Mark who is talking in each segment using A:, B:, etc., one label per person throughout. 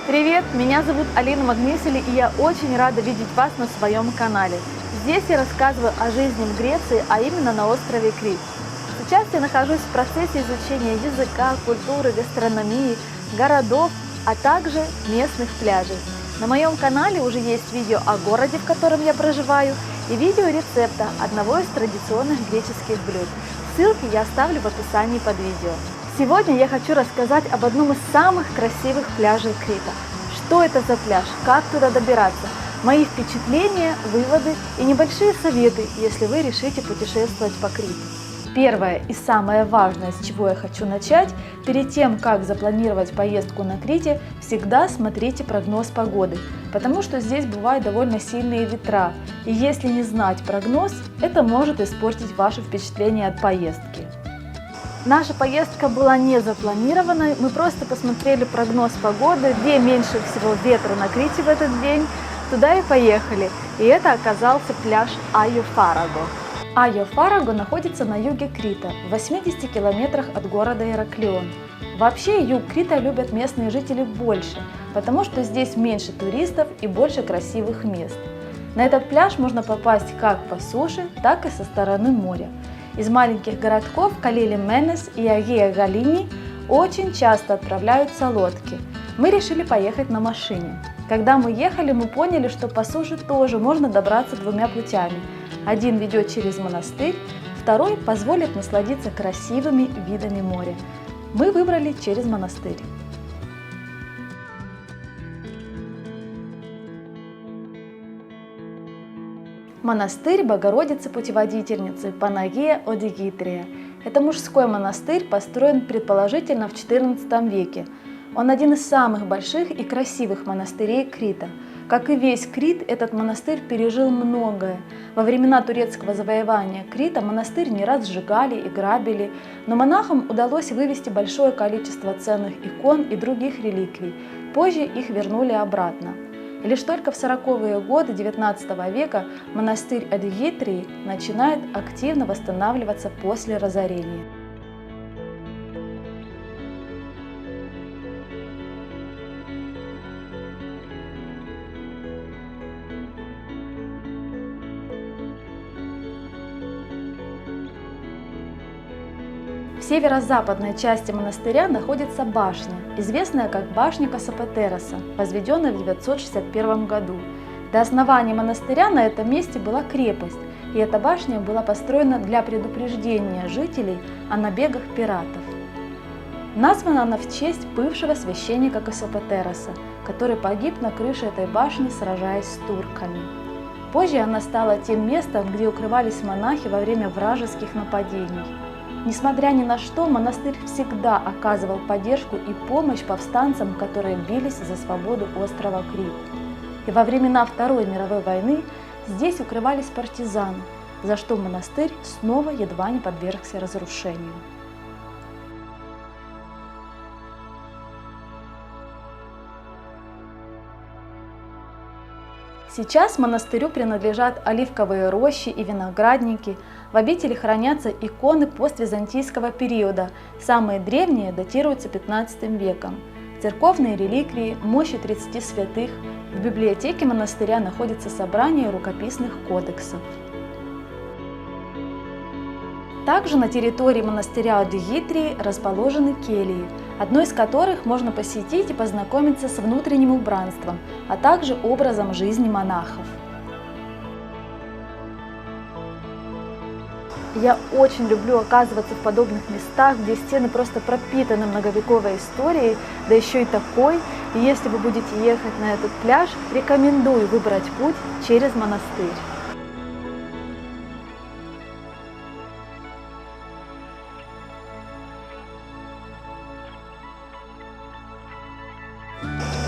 A: Привет, меня зовут Алина Магнисели, и я очень рада видеть вас на своем канале. Здесь я рассказываю о жизни в Греции, а именно на острове Крит. Сейчас я нахожусь в процессе изучения языка, культуры, гастрономии, городов, а также местных пляжей. На моем канале уже есть видео о городе, в котором я проживаю, и видео рецепта одного из традиционных греческих блюд. Ссылки я оставлю в описании под видео. Сегодня я хочу рассказать об одном из самых красивых пляжей Крита. Что это за пляж, как туда добираться, мои впечатления, выводы и небольшие советы, если вы решите путешествовать по Криту. Первое и самое важное, с чего я хочу начать, перед тем, как запланировать поездку на Крите, всегда смотрите прогноз погоды, потому что здесь бывают довольно сильные ветра, и если не знать прогноз, это может испортить ваше впечатление от поездки. Наша поездка была не запланированной, мы просто посмотрели прогноз погоды, где меньше всего ветра на Крите в этот день, туда и поехали, и это оказался пляж Айо-Фараго. Айо-Фараго находится на юге Крита, в 80 километрах от города Ираклион. Вообще юг Крита любят местные жители больше, потому что здесь меньше туристов и больше красивых мест. На этот пляж можно попасть как по суше, так и со стороны моря. Из маленьких городков Калили-Менес и Агия-Галини очень часто отправляются лодки. Мы решили поехать на машине. Когда мы ехали, мы поняли, что по суше тоже можно добраться двумя путями. Один ведет через монастырь, второй позволит насладиться красивыми видами моря. Мы выбрали через монастырь. Монастырь Богородицы-Путеводительницы Панагия Одигитрия. Это мужской монастырь, построен предположительно в XIV веке. Он один из самых больших и красивых монастырей Крита. Как и весь Крит, этот монастырь пережил многое. Во времена турецкого завоевания Крита монастырь не раз сжигали и грабили, но монахам удалось вывести большое количество ценных икон и других реликвий. Позже их вернули обратно. И лишь только в 40-е годы XIX века монастырь Одигитрии начинает активно восстанавливаться после разорения. В северо-западной части монастыря находится башня, известная как башня Кассопетероса, возведенная в 961 году. До основания монастыря на этом месте была крепость, и эта башня была построена для предупреждения жителей о набегах пиратов. Названа она в честь бывшего священника Кассопетероса, который погиб на крыше этой башни, сражаясь с турками. Позже она стала тем местом, где укрывались монахи во время вражеских нападений. Несмотря ни на что, монастырь всегда оказывал поддержку и помощь повстанцам, которые бились за свободу острова Крит. И во времена Второй мировой войны здесь укрывались партизаны, за что монастырь снова едва не подвергся разрушению. Сейчас монастырю принадлежат оливковые рощи и виноградники. В обители хранятся иконы поствизантийского периода. Самые древние датируются XV веком. Церковные реликвии, мощи 30 святых. В библиотеке монастыря находится собрание рукописных кодексов. Также на территории монастыря Одигитрии расположены кельи, одной из которых можно посетить и познакомиться с внутренним убранством, а также образом жизни монахов. Я очень люблю оказываться в подобных местах, где стены просто пропитаны многовековой историей, да еще и такой. И если вы будете ехать на этот пляж, рекомендую выбрать путь через монастырь.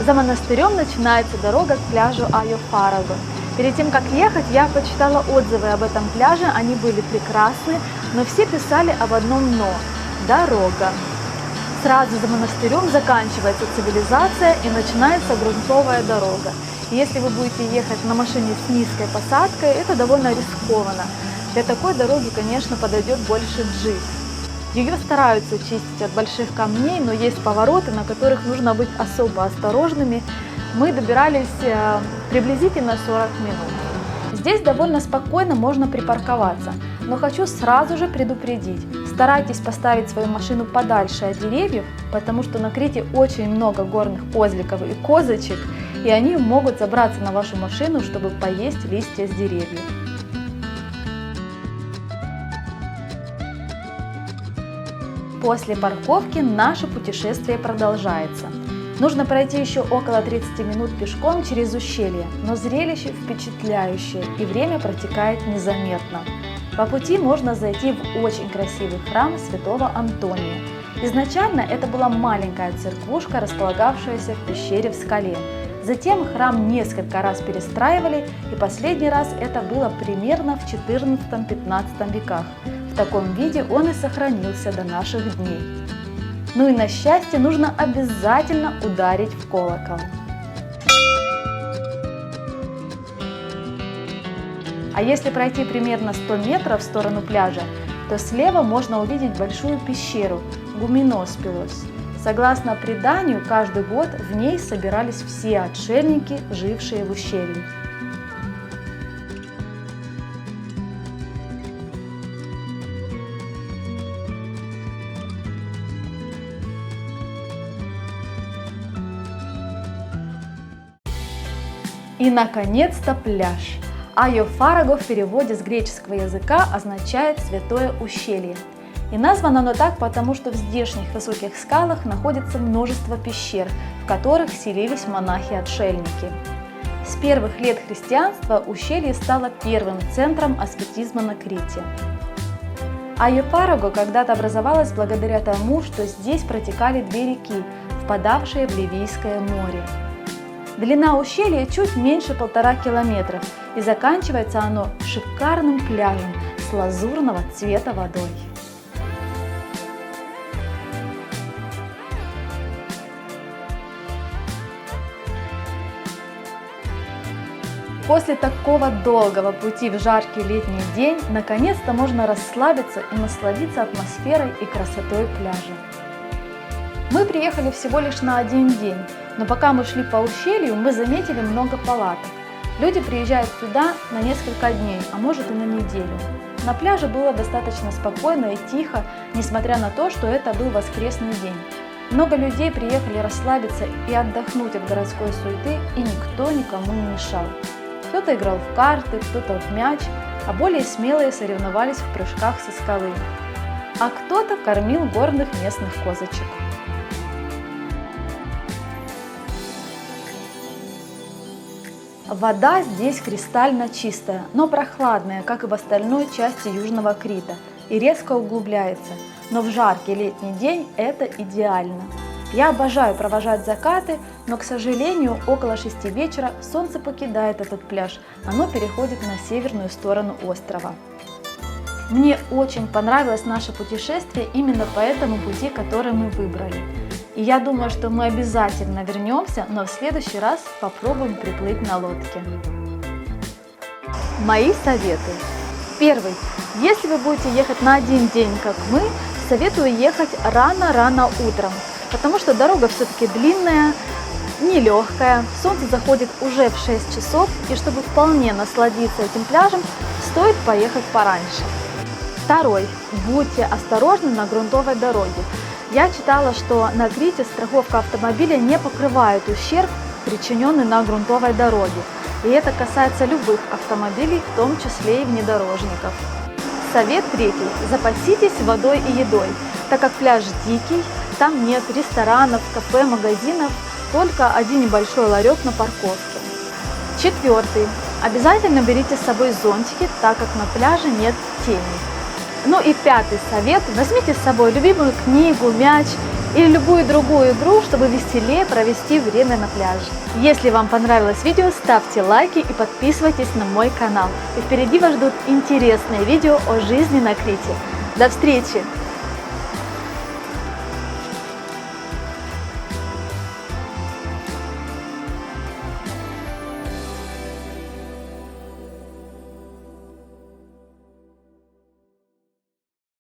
A: За монастырем начинается дорога к пляжу Айо-Фараго. Перед тем, как ехать, я почитала отзывы об этом пляже, они были прекрасны, но все писали об одном «но» – дорога. Сразу за монастырем заканчивается цивилизация и начинается грунтовая дорога. И если вы будете ехать на машине с низкой посадкой, это довольно рискованно. Для такой дороги, конечно, подойдет больше джип. Ее стараются чистить от больших камней, но есть повороты, на которых нужно быть особо осторожными. Мы добирались приблизительно 40 минут. Здесь довольно спокойно можно припарковаться, но хочу сразу же предупредить. Старайтесь поставить свою машину подальше от деревьев, потому что на Крите очень много горных козликов и козочек, и они могут забраться на вашу машину, чтобы поесть листья с деревьев. После парковки наше путешествие продолжается. Нужно пройти еще около 30 минут пешком через ущелье, но зрелище впечатляющее и время протекает незаметно. По пути можно зайти в очень красивый храм Святого Антония. Изначально это была маленькая церквушка, располагавшаяся в пещере в скале. Затем храм несколько раз перестраивали, и последний раз это было примерно в XIV-XV веках. В таком виде он и сохранился до наших дней. Ну и на счастье нужно обязательно ударить в колокол. А если пройти примерно 100 метров в сторону пляжа, то слева можно увидеть большую пещеру Гуменоспилос. Согласно преданию, каждый год в ней собирались все отшельники, жившие в ущелье. И, наконец-то, пляж. Айо Фараго в переводе с греческого языка означает «святое ущелье». И названо оно так, потому что в здешних высоких скалах находится множество пещер, в которых селились монахи-отшельники. С первых лет христианства ущелье стало первым центром аскетизма на Крите. Айо Фараго когда-то образовалось благодаря тому, что здесь протекали две реки, впадавшие в Ливийское море. Длина ущелья чуть меньше 1,5 километра, и заканчивается оно шикарным пляжем с лазурного цвета водой. После такого долгого пути в жаркий летний день, наконец-то можно расслабиться и насладиться атмосферой и красотой пляжа. Мы приехали всего лишь на один день, но пока мы шли по ущелью, мы заметили много палаток. Люди приезжают сюда на несколько дней, а может и на неделю. На пляже было достаточно спокойно и тихо, несмотря на то, что это был воскресный день. Много людей приехали расслабиться и отдохнуть от городской суеты, и никто никому не мешал. Кто-то играл в карты, кто-то в мяч, а более смелые соревновались в прыжках со скалы. А кто-то кормил горных местных козочек. Вода здесь кристально чистая, но прохладная, как и в остальной части Южного Крита, и резко углубляется. Но в жаркий летний день это идеально. Я обожаю провожать закаты, но, к сожалению, около 6 вечера солнце покидает этот пляж, оно переходит на северную сторону острова. Мне очень понравилось наше путешествие именно по этому пути, который мы выбрали. И я думаю, что мы обязательно вернемся, но в следующий раз попробуем приплыть на лодке. Мои советы. Первый. Если вы будете ехать на один день, как мы, советую ехать рано-рано утром, потому что дорога все-таки длинная, нелегкая, солнце заходит уже в 6 часов, и чтобы вполне насладиться этим пляжем, стоит поехать пораньше. Второй. Будьте осторожны на грунтовой дороге. Я читала, что на Крите страховка автомобиля не покрывает ущерб, причиненный на грунтовой дороге. И это касается любых автомобилей, в том числе и внедорожников. Совет третий. Запаситесь водой и едой, так как пляж дикий, там нет ресторанов, кафе, магазинов, только один небольшой ларек на парковке. Четвертый. Обязательно берите с собой зонтики, так как на пляже нет тени. Ну и пятый совет. Возьмите с собой любимую книгу, мяч или любую другую игру, чтобы веселее провести время на пляже. Если вам понравилось видео, ставьте лайки и подписывайтесь на мой канал. И впереди вас ждут интересные видео о жизни на Крите. До встречи!